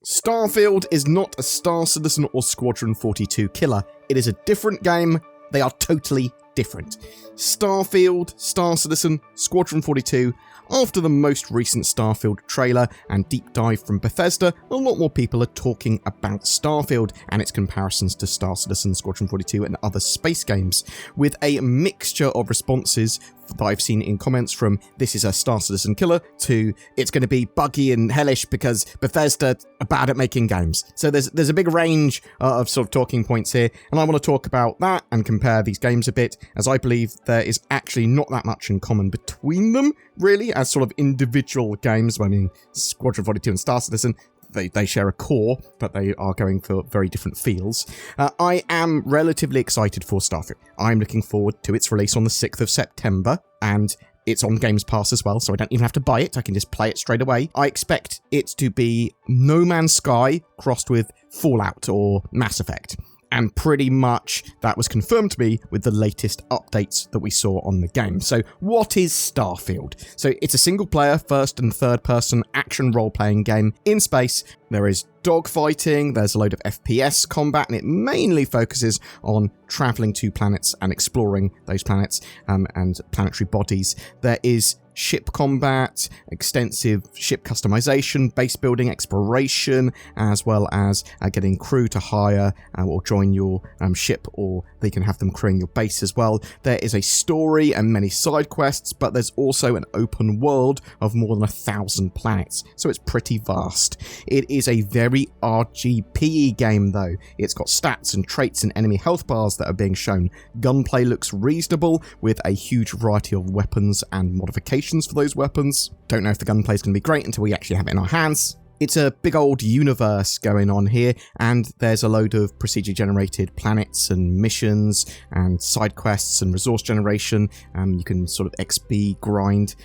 Starfield is not a Star Citizen or Squadron 42 killer. It is a different game. They are totally different. Starfield, Star Citizen, Squadron 42. After the most recent Starfield trailer and deep dive from Bethesda, a lot more people are talking about Starfield and its comparisons to Star Citizen, Squadron 42 and other space games, with a mixture of responses that I've seen in comments from this is a Star Citizen killer to it's going to be buggy and hellish because Bethesda are bad at making games. So there's a big range of sort of talking points here, and I want to talk about that and compare these games a bit, as I believe there is actually not that much in common between them, really, as sort of individual games. I mean, Squadron 42 and Star Citizen, they share a core, but they are going for very different feels. I am relatively excited for Starfield. I'm looking forward to its release on the 6th of September, and it's on Games Pass as well, so I don't even have to buy it. I can just play it straight away. I expect it to be No Man's Sky crossed with Fallout or Mass Effect. And pretty much that was confirmed to me with the latest updates that we saw on the game. So what is Starfield? So it's a single player, first and third person action role-playing game in space. There is dogfighting, there's a load of FPS combat, and it mainly focuses on traveling to planets and exploring those planets and planetary bodies. There is ship combat, extensive ship customization, base building, exploration, as well as getting crew to hire or join your ship, or they can have them crewing your base as well. There is a story and many side quests, but there's also an open world of more than 1,000 planets, so it's pretty vast. It is a very RGPE game though. It's got stats and traits and enemy health bars that are being shown. Gunplay looks reasonable with a huge variety of weapons and modifications for those weapons. Don't know if the gunplay is going to be great until we actually have it in our hands. It's a big old universe going on here, and there's a load of procedure generated planets and missions and side quests and resource generation. You can sort of XP grind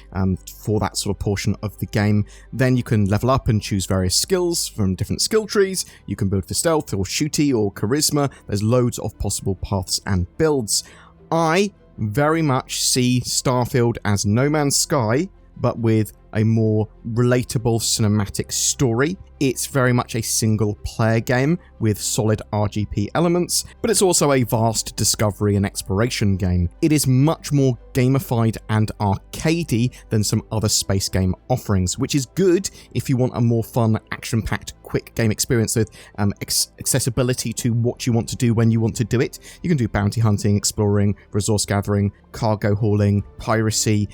for that sort of portion of the game. Then you can level up and choose various skills from different skill trees. You can build for stealth or shooty or charisma. There's loads of possible paths and builds. I very much see Starfield as No Man's Sky, but with a more relatable cinematic story. It's very much a single player game with solid RGP elements, but it's also a vast discovery and exploration game. It is much more gamified and arcadey than some other space game offerings, which is good if you want a more fun, action-packed, quick game experience with accessibility to what you want to do when you want to do it. You can do bounty hunting, exploring, resource gathering, cargo hauling, piracy,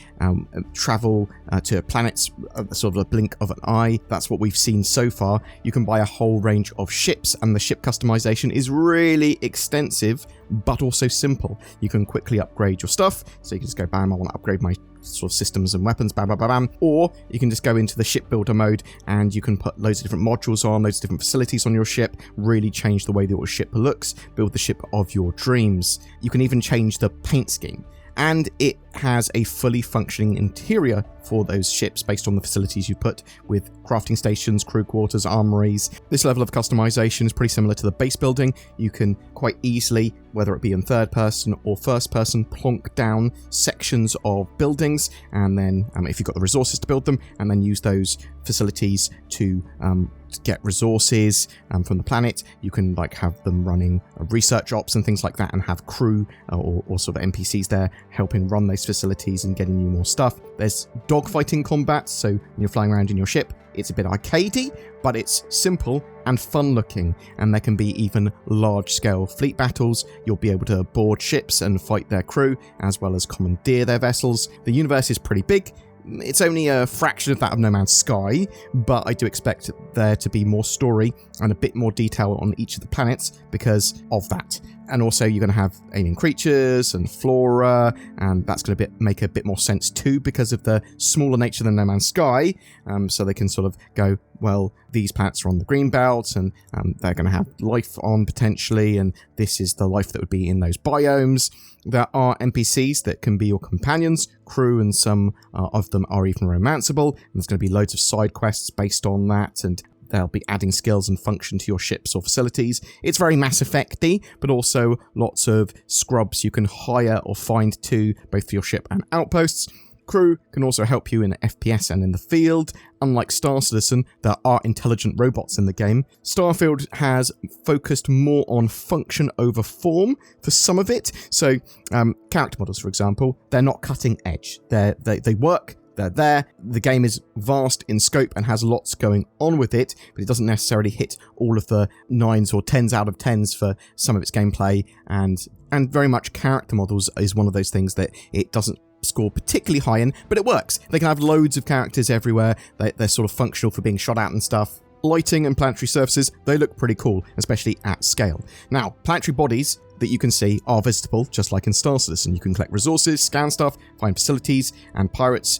travel to planets, sort of a blink of an eye. That's what we've seen so far. You can buy a whole range of ships, and the ship customization is really extensive, but also simple. You can quickly upgrade your stuff, so you can just go, bam, I want to upgrade my sort of systems and weapons, bam, bam, bam, bam. Or you can just go into the shipbuilder mode, and you can put loads of different modules on, loads of different facilities on your ship, really change the way that your ship looks, build the ship of your dreams. You can even change the paint scheme. And it has a fully functioning interior for those ships based on the facilities you put, with crafting stations, crew quarters, armories. This level of customization is pretty similar to the base building. You can quite easily, whether it be in third person or first person, plonk down sections of buildings, and then if you've got the resources to build them, and then use those facilities to get resources from the planet. You can like have them running research ops and things like that, and have crew or sort of NPCs there helping run those facilities and getting you more stuff. There's dogfighting combat, so when you're flying around in your ship, it's a bit arcadey, but it's simple and fun looking, and there can be even large-scale fleet battles. You'll be able to board ships and fight their crew, as well as commandeer their vessels. The universe is pretty big. It's only a fraction of that of No Man's Sky, but I do expect there to be more story and a bit more detail on each of the planets because of that. And also you're going to have alien creatures and flora, and that's going to make a bit more sense too because of the smaller nature than No Man's Sky. So they can sort of go, well, these planets are on the green belt, and they're going to have life on potentially, and this is the life that would be in those biomes. There are NPCs that can be your companions, crew, and some of them are even romanceable, and there's going to be loads of side quests based on that, and they'll be adding skills and function to your ships or facilities. It's very Mass Effect-y, but also lots of scrubs you can hire or find too, both for your ship and outposts. Crew can also help you in FPS and in the field. Unlike Star Citizen, there are intelligent robots in the game. Starfield has focused more on function over form for some of it. So, character models, for example, they're not cutting edge. They work. They're there. The game is vast in scope and has lots going on with it, but it doesn't necessarily hit all of the 9s or 10s out of 10s for some of its gameplay, and very much character models is one of those things that it doesn't score particularly high in, but it works. They can have loads of characters everywhere. They're sort of functional for being shot at and stuff. Lighting and planetary surfaces, they look pretty cool, especially at scale. Now, planetary bodies that you can see are visitable, just like in Star Citizen. You can collect resources, scan stuff, find facilities, and pirates,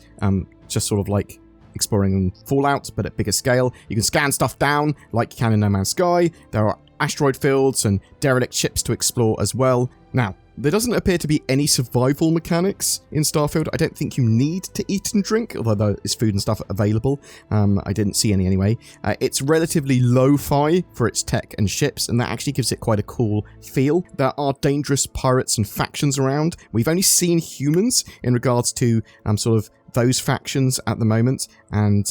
just sort of like exploring Fallout, but at bigger scale. You can scan stuff down, like you can in No Man's Sky. There are asteroid fields and derelict ships to explore as well. Now, there doesn't appear to be any survival mechanics in Starfield. I don't think you need to eat and drink, although there is food and stuff available. I didn't see any anyway. It's relatively lo-fi for its tech and ships, and that actually gives it quite a cool feel. There are dangerous pirates and factions around. We've only seen humans in regards to sort of those factions at the moment, and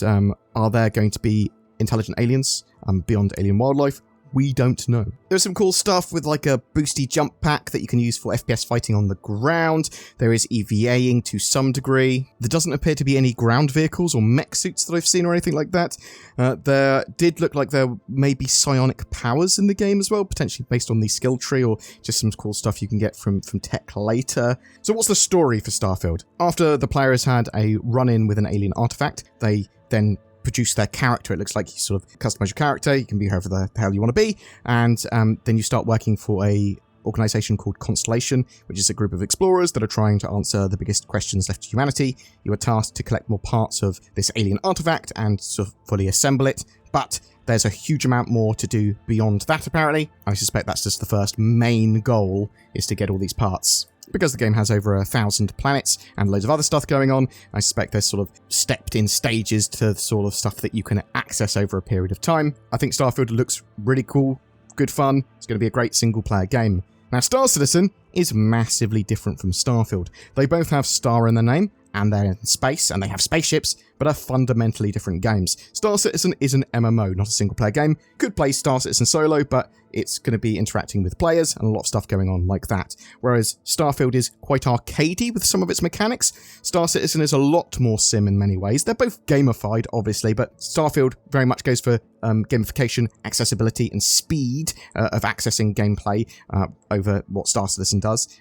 are there going to be intelligent aliens beyond alien wildlife? We don't know. There's some cool stuff with like a boosty jump pack that you can use for FPS fighting on the ground. There is EVAing to some degree. There doesn't appear to be any ground vehicles or mech suits that I've seen or anything like that. There did look like there may be psionic powers in the game as well, potentially based on the skill tree or just some cool stuff you can get from tech later. So what's the story for Starfield? After the player has had a run-in with an alien artifact, they then produce their character. It looks like you sort of customize your character. You can be whoever the hell you want to be. And then you start working for a organization called Constellation, which is a group of explorers that are trying to answer the biggest questions left to humanity. You are tasked to collect more parts of this alien artifact and sort of fully assemble it. But there's a huge amount more to do beyond that, apparently. I suspect that's just the first main goal, is to get all these parts. Because the game has over 1,000 planets and loads of other stuff going on, I suspect there's sort of stepped in stages to the sort of stuff that you can access over a period of time. I think Starfield looks really cool, good fun. It's going to be a great single-player game. Now, Star Citizen is massively different from Starfield. They both have Star in their name, and they're in space, and they have spaceships, but are fundamentally different games. Star Citizen is an MMO, not a single-player game. Could play Star Citizen solo, but it's going to be interacting with players and a lot of stuff going on like that. Whereas Starfield is quite arcadey with some of its mechanics. Star Citizen is a lot more sim in many ways. They're both gamified, obviously, but Starfield very much goes for gamification, accessibility, and speed of accessing gameplay over what Star Citizen does.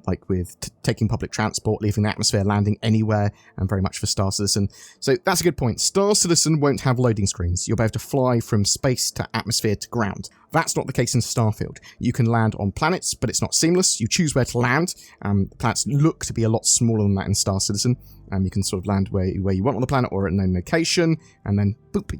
Like with taking public transport, leaving the atmosphere, landing anywhere, and very much for Star Citizen. So that's a good point. Star Citizen won't have loading screens. You'll be able to fly from space to atmosphere to ground. That's not the case in Starfield. You can land on planets, but it's not seamless. You choose where to land. The planets look to be a lot smaller than that in Star Citizen. You can sort of land where you want on the planet or at a known location, and then boop,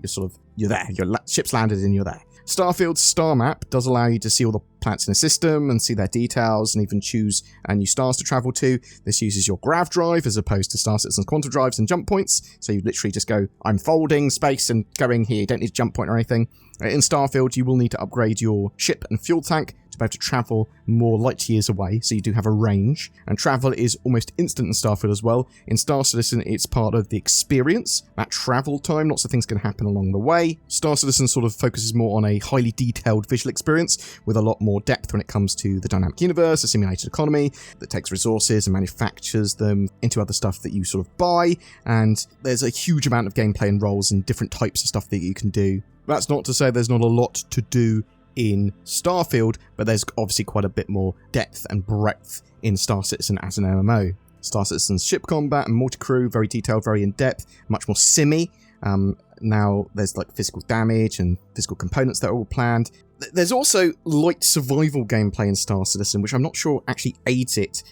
you're there. Your ship's landed and you're there. Starfield's star map does allow you to see all the planets in the system and see their details and even choose new stars to travel to. This uses your grav drive as opposed to Star Citizen's quantum drives and jump points. So you literally just go, I'm folding space and going here. You don't need a jump point or anything. In Starfield, you will need to upgrade your ship and fuel tank to be able to travel more light years away, so you do have a range. And travel is almost instant in Starfield as well. In Star Citizen, it's part of the experience, that travel time, lots of things can happen along the way. Star Citizen sort of focuses more on a highly detailed visual experience with a lot more depth when it comes to the dynamic universe, a simulated economy that takes resources and manufactures them into other stuff that you sort of buy. And there's a huge amount of gameplay and roles and different types of stuff that you can do. That's not to say there's not a lot to do in Starfield, but there's obviously quite a bit more depth and breadth in Star Citizen as an MMO. Star Citizen's ship combat and multi-crew, very detailed, very in-depth, much more simmy. Now there's like physical damage and physical components that are all planned. There's also light survival gameplay in Star Citizen, which I'm not sure actually aids it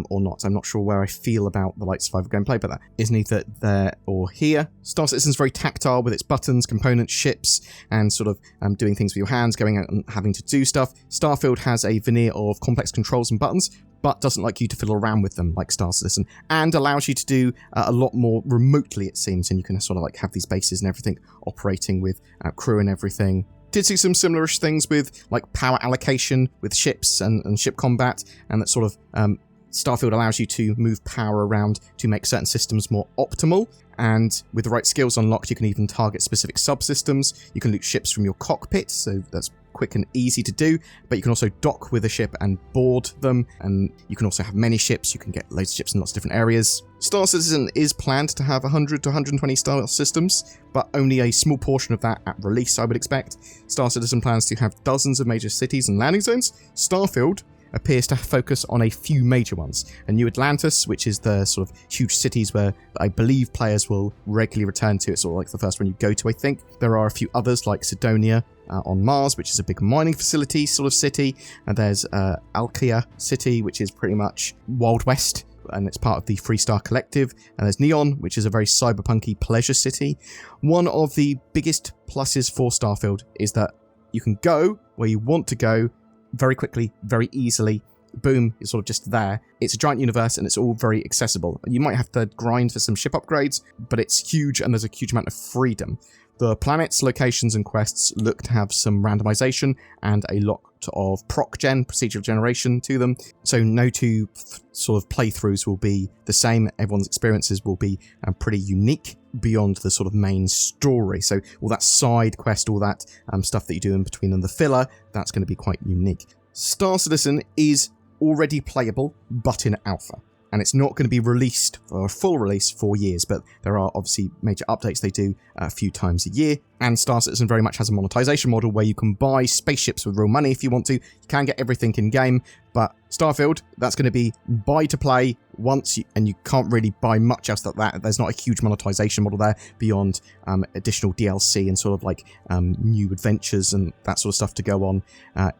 or not. I'm not sure where I feel about the light survival gameplay, but that is neither there or here. Star Citizen's very tactile with its buttons, components, ships, and sort of doing things with your hands, going out and having to do stuff. Starfield has a veneer of complex controls and buttons, but doesn't like you to fiddle around with them like Star Citizen, and allows you to do a lot more remotely, it seems, and you can sort of like have these bases and everything operating with crew and everything. Did see some similarish things with like power allocation with ships and ship combat, and that sort of Starfield allows you to move power around to make certain systems more optimal, and with the right skills unlocked, you can even target specific subsystems. You can loot ships from your cockpit, so that's quick and easy to do, but you can also dock with a ship and board them, and you can also have many ships. You can get loads of ships in lots of different areas. Star Citizen is planned to have 100 to 120 star systems, but only a small portion of that at release, I would expect. Star Citizen plans to have dozens of major cities and landing zones. Starfield appears to focus on a few major ones. A New Atlantis, which is the sort of huge cities where I believe players will regularly return to. It's sort of like the first one you go to, I think. There are a few others like Sidonia on Mars, which is a big mining facility sort of city. And there's Alkia City, which is pretty much Wild West, and it's part of the Freestar Collective. And there's Neon, which is a very cyberpunky pleasure city. One of the biggest pluses for Starfield is that you can go where you want to go very quickly, very easily. Boom, it's sort of just there. It's a giant universe and it's all very accessible. You might have to grind for some ship upgrades, but it's huge and there's a huge amount of freedom. The planets, locations, and quests look to have some randomization and a lot of procedural generation to them. So no two sort of playthroughs will be the same. Everyone's experiences will be pretty unique beyond the sort of main story. So all that side quest, all that stuff that you do in between and the filler, that's going to be quite unique. Star Citizen is already playable, but in alpha. And it's not going to be released for a full release for years, but there are obviously major updates they do a few times a year. And Star Citizen very much has a monetization model where you can buy spaceships with real money if you want to. You can get everything in game, but Starfield, that's going to be buy to play once, and you can't really buy much else than that. There's not a huge monetization model there beyond additional DLC and sort of like new adventures and that sort of stuff to go on.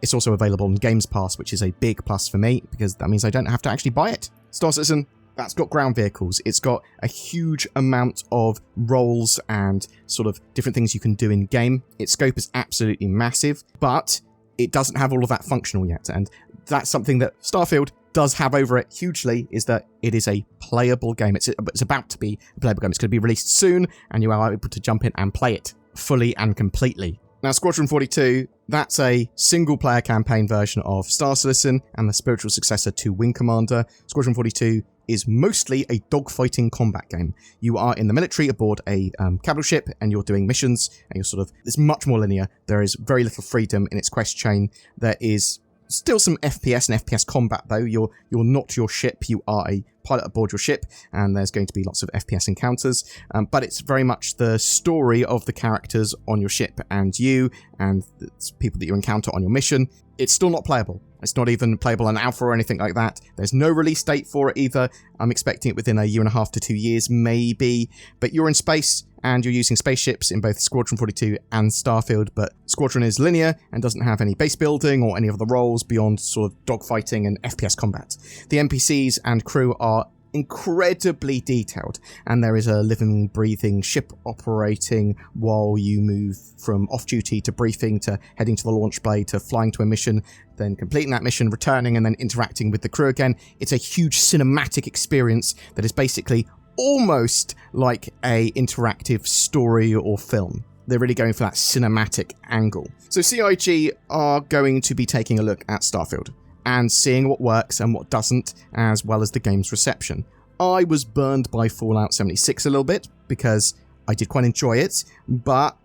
It's also available on Games Pass, which is a big plus for me because that means I don't have to actually buy it. Star Citizen, that's got ground vehicles. It's got a huge amount of roles and sort of different things you can do in game. Its scope is absolutely massive, but it doesn't have all of that functional yet. And that's something that Starfield does have over it hugely, is that it is a playable game. It's about to be a playable game. It's going to be released soon, and you are able to jump in and play it fully and completely. Now, Squadron 42, that's a single-player campaign version of Star Citizen and the spiritual successor to Wing Commander. Squadron 42 is mostly a dogfighting combat game. You are in the military aboard a capital ship, and you're doing missions, and you're sort of... It's much more linear. There is very little freedom in its quest chain. There is still some FPS and FPS combat, though. You're not your ship. You are a pilot aboard your ship, and there's going to be lots of FPS encounters. But it's very much the story of the characters on your ship and you and the people that you encounter on your mission. It's still not playable. It's not even playable on alpha or anything like that. There's no release date for it either. I'm expecting it within a year and a half to 2 years, maybe. But you're in space, and you're using spaceships in both Squadron 42 and Starfield, but Squadron is linear and doesn't have any base building or any of the roles beyond sort of dogfighting and FPS combat. The NPCs and crew are incredibly detailed, and there is a living, breathing ship operating while you move from off-duty to briefing to heading to the launch bay to flying to a mission, then completing that mission, returning, and then interacting with the crew again. It's a huge cinematic experience that is basically almost like a interactive story or film. They're really going for that cinematic angle. So CIG are going to be taking a look at Starfield and seeing what works and what doesn't, as well as the game's reception. I was burned by Fallout 76 a little bit because I did quite enjoy it, but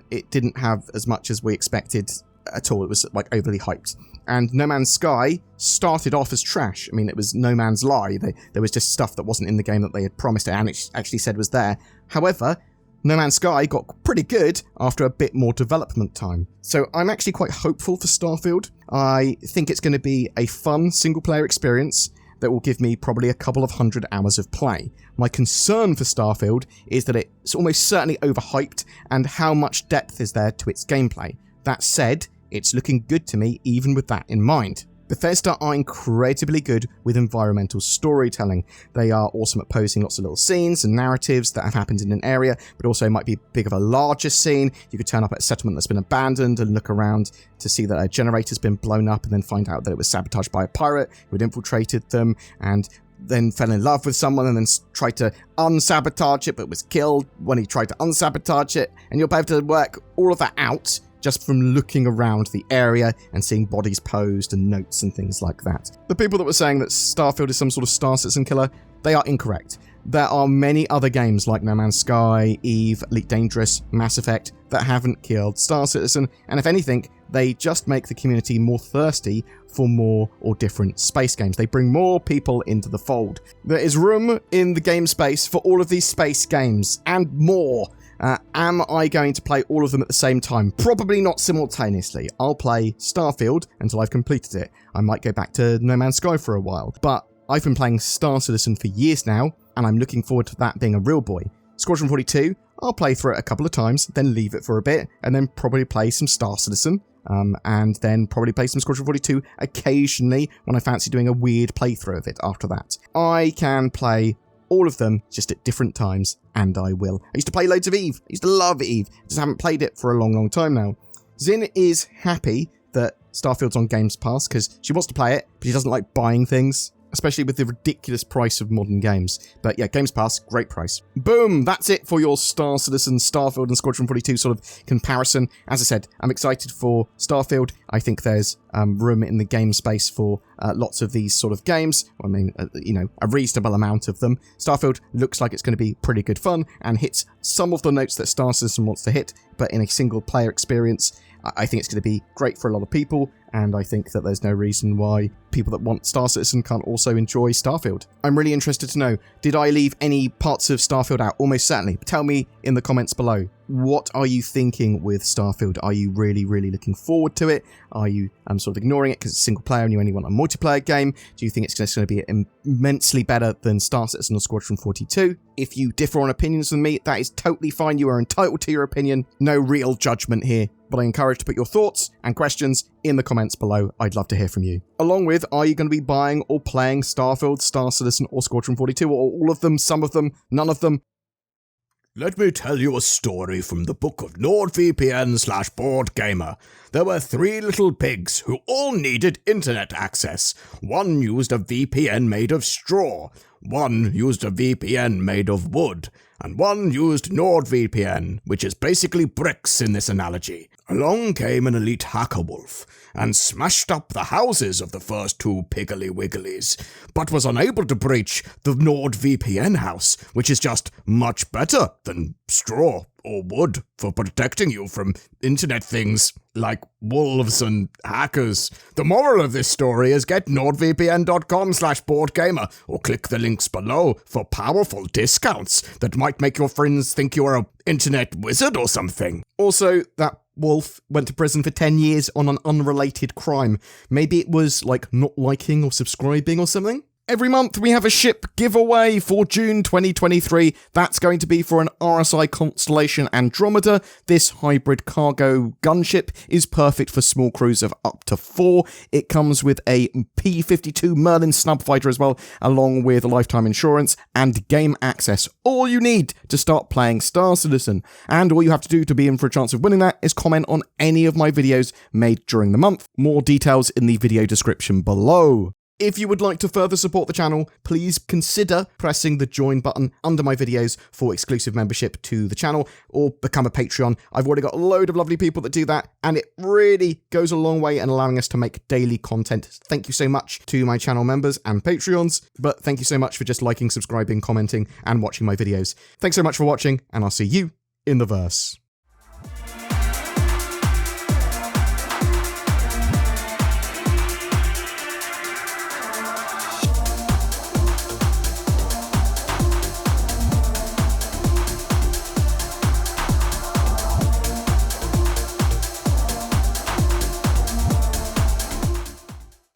it didn't have as much as we expected at all. It was like overly hyped. And No Man's Sky started off as trash. I mean, it was no man's lie. There was just stuff that wasn't in the game that they had promised and actually said was there. However, No Man's Sky got pretty good after a bit more development time. So I'm actually quite hopeful for Starfield. I think it's going to be a fun single-player experience that will give me probably a couple of 100 hours of play. My concern for Starfield is that it's almost certainly overhyped, and how much depth is there to its gameplay. That said, it's looking good to me even with that in mind. Bethesda are incredibly good with environmental storytelling. They are awesome at posing lots of little scenes and narratives that have happened in an area, but also might be big of a larger scene. You could turn up at a settlement that's been abandoned and look around to see that a generator's been blown up, and then find out that it was sabotaged by a pirate who had infiltrated them, and then fell in love with someone and then tried to unsabotage it, but was killed when he tried to unsabotage it. And you'll be able to work all of that out just from looking around the area and seeing bodies posed and notes and things like that. The people that were saying that Starfield is some sort of Star Citizen killer, they are incorrect. There are many other games like No Man's Sky, EVE, Elite Dangerous, Mass Effect that haven't killed Star Citizen, and if anything, they just make the community more thirsty for more or different space games. They bring more people into the fold. There is room in the game space for all of these space games and more. Am I going to play all of them at the same time? Probably not simultaneously. I'll play Starfield until I've completed it. I might go back to No Man's Sky for a while, but I've been playing Star Citizen for years now, and I'm looking forward to that being a real boy. Squadron 42, I'll play through it a couple of times, then leave it for a bit, and then probably play some Star Citizen, and then probably play some Squadron 42 occasionally when I fancy doing a weird playthrough of it after that. I can play all of them just at different times, and I will. I used to play loads of EVE. I used to love EVE. Just haven't played it for a long, long time now. Zin is happy that Starfield's on Games Pass because she wants to play it, but she doesn't like buying things, especially with the ridiculous price of modern games. But yeah, Games Pass, great price. Boom! That's it for your Star Citizen, Starfield, and Squadron 42 sort of comparison. As I said, I'm excited for Starfield. I think there's room in the game space for lots of these sort of games. I mean, a reasonable amount of them. Starfield looks like it's going to be pretty good fun and hits some of the notes that Star Citizen wants to hit, but in a single player experience. I think it's going to be great for a lot of people, and I think that there's no reason why people that want Star Citizen can't also enjoy Starfield. I'm really interested to know, did I leave any parts of Starfield out? Almost certainly. Tell me in the comments below. What are you thinking with Starfield? Are you really, really looking forward to it? Are you sort of ignoring it because it's single player and you only want a multiplayer game? Do you think it's just going to be immensely better than Star Citizen or Squadron 42? If you differ on opinions with me, that is totally fine. You are entitled to your opinion. No real judgment here. But I encourage you to put your thoughts and questions in the comments below. I'd love to hear from you. Along with, are you going to be buying or playing Starfield, Star Citizen, or Squadron 42, or all of them, some of them, none of them? Let me tell you a story from the book of NordVPN/BoredGamer. There were 3 little pigs who all needed internet access. One used a VPN made of straw, one used a VPN made of wood, and one used NordVPN, which is basically bricks in this analogy. Along came an elite hacker wolf and smashed up the houses of the first 2 piggly wigglies, but was unable to breach the NordVPN house, which is just much better than straw or wood for protecting you from internet things like wolves and hackers. The moral of this story is get nordvpn.com/boredgamer or click the links below for powerful discounts that might make your friends think you're an internet wizard or something. Also, that wolf went to prison for 10 years on an unrelated crime. Maybe it was like not liking or subscribing or something? Every month we have a ship giveaway for June 2023. That's going to be for an RSI Constellation Andromeda. This hybrid cargo gunship is perfect for small crews of up to 4. It comes with a P-52 Merlin snub fighter as well, along with lifetime insurance and game access. All you need to start playing Star Citizen. And all you have to do to be in for a chance of winning that is comment on any of my videos made during the month. More details in the video description below. If you would like to further support the channel, please consider pressing the join button under my videos for exclusive membership to the channel, or become a Patreon. I've already got a load of lovely people that do that, and it really goes a long way in allowing us to make daily content. Thank you so much to my channel members and Patreons, but thank you so much for just liking, subscribing, commenting, and watching my videos. Thanks so much for watching, and I'll see you in the verse.